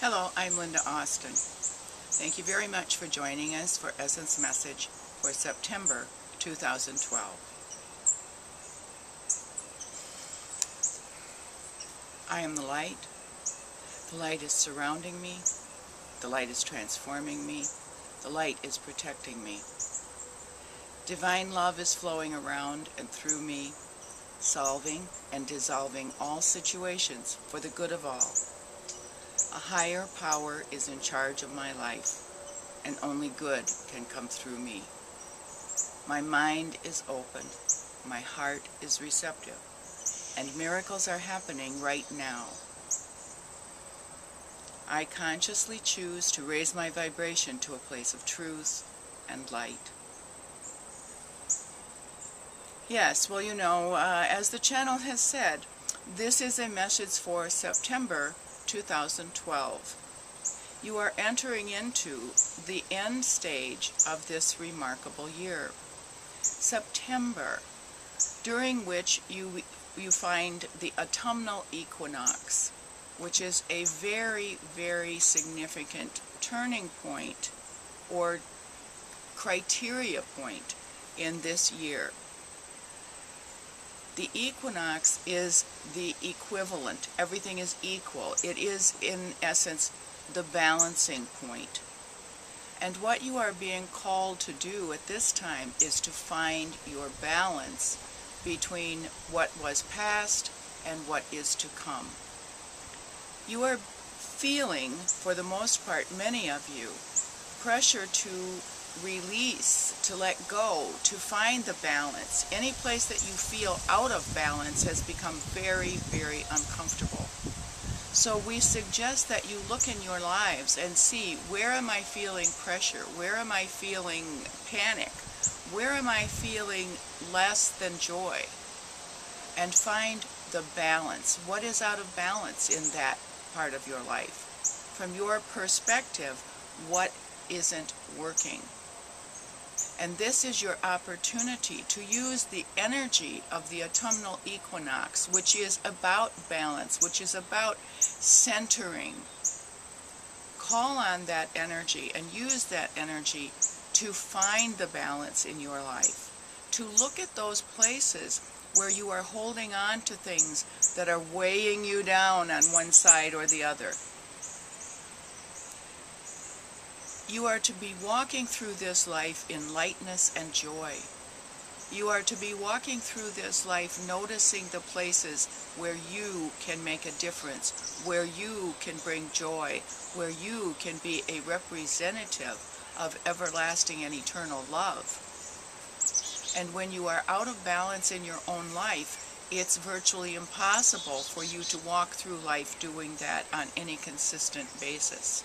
Hello, I'm Linda Austin. Thank you very much for joining us for Essence Message for September 2012. I am the light. The light is surrounding me. The light is transforming me. The light is protecting me. Divine love is flowing around and through me, solving and dissolving all situations for the good of all. A higher power is in charge of my life, and only good can come through me. My mind is open, my heart is receptive, and miracles are happening right now. I consciously choose to raise my vibration to a place of truth and light. Yes, well, you know, as the channel has said, this is a message for September 2012. You are entering into the end stage of this remarkable year. September, during which you find the Autumnal Equinox, which is a very, very significant turning point or criteria point in this year. The equinox is the equivalent. Everything is equal. It is, in essence, the balancing point. And what you are being called to do at this time is to find your balance between what was past and what is to come. You are feeling, for the most part, many of you, pressure to release, to let go, to find the balance. Any place that you feel out of balance has become very, very uncomfortable. So we suggest that you look in your lives and see, where am I feeling pressure? Where am I feeling panic? Where am I feeling less than joy? And find the balance. What is out of balance in that part of your life? From your perspective, what isn't working? And this is your opportunity to use the energy of the autumnal equinox, which is about balance, which is about centering. Call on that energy and use that energy to find the balance in your life. To look at those places where you are holding on to things that are weighing you down on one side or the other. You are to be walking through this life in lightness and joy. You are to be walking through this life noticing the places where you can make a difference, where you can bring joy, where you can be a representative of everlasting and eternal love. And when you are out of balance in your own life, it's virtually impossible for you to walk through life doing that on any consistent basis.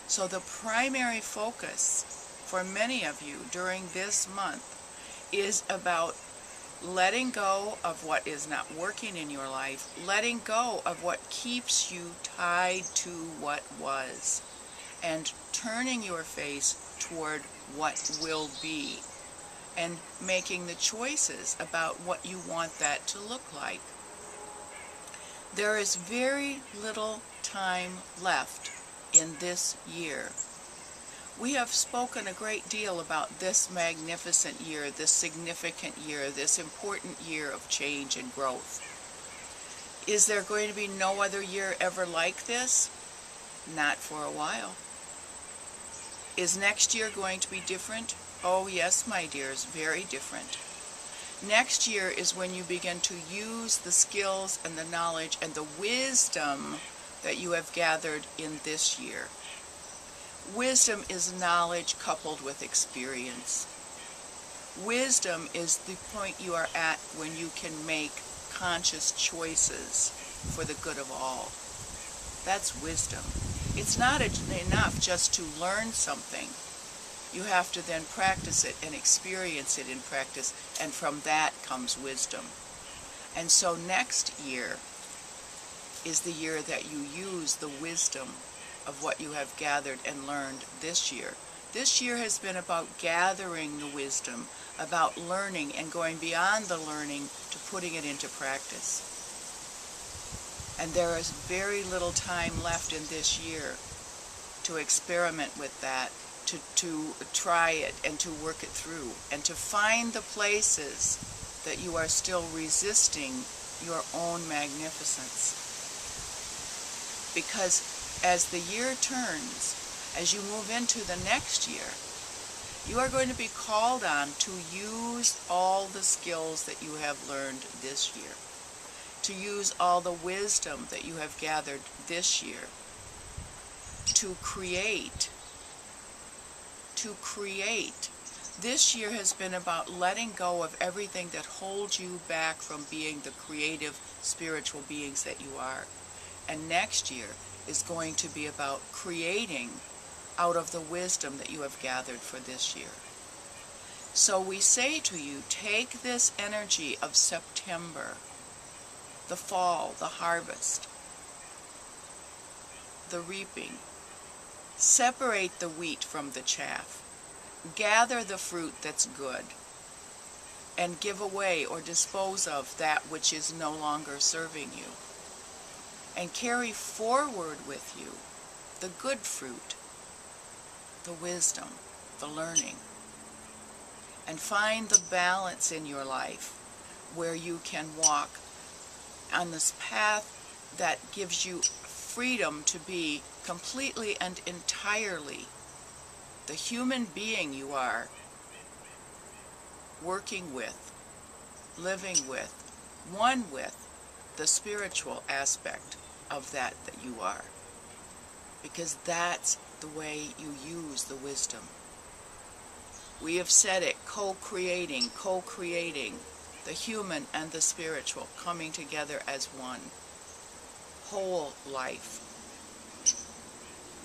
So the primary focus for many of you during this month is about letting go of what is not working in your life, letting go of what keeps you tied to what was, and turning your face toward what will be, and making the choices about what you want that to look like. There is very little time left in this year. We have spoken a great deal about this magnificent year, this significant year, this important year of change and growth. Is there going to be no other year ever like this? Not for a while. Is next year going to be different? Oh yes, my dears, very different. Next year is when you begin to use the skills and the knowledge and the wisdom that you have gathered in this year. Wisdom is knowledge coupled with experience. Wisdom is the point you are at when you can make conscious choices for the good of all. That's wisdom. It's not enough just to learn something. You have to then practice it and experience it in practice, and from that comes wisdom. And so next year is the year that you use the wisdom of what you have gathered and learned this year. This year has been about gathering the wisdom, about learning and going beyond the learning to putting it into practice. And there is very little time left in this year to experiment with that, to try it and to work it through, and to find the places that you are still resisting your own magnificence. Because as the year turns, as you move into the next year, you are going to be called on to use all the skills that you have learned this year, to use all the wisdom that you have gathered this year, to create. This year has been about letting go of everything that holds you back from being the creative, spiritual beings that you are. And next year is going to be about creating out of the wisdom that you have gathered for this year. So we say to you, take this energy of September, the fall, the harvest, the reaping. Separate the wheat from the chaff. Gather the fruit that's good, and give away or dispose of that which is no longer serving you. And carry forward with you the good fruit, the wisdom, the learning. And find the balance in your life where you can walk on this path that gives you freedom to be completely and entirely the human being you are, working with, living with, one with the spiritual aspect of that you are. Because that's the way you use the wisdom. We have said it, co-creating, the human and the spiritual coming together as one. Whole life.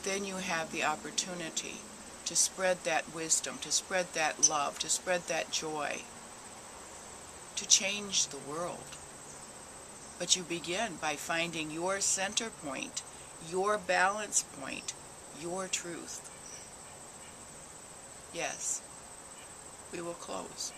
Then you have the opportunity to spread that wisdom, to spread that love, to spread that joy, to change the world. But you begin by finding your center point, your balance point, your truth. Yes, we will close.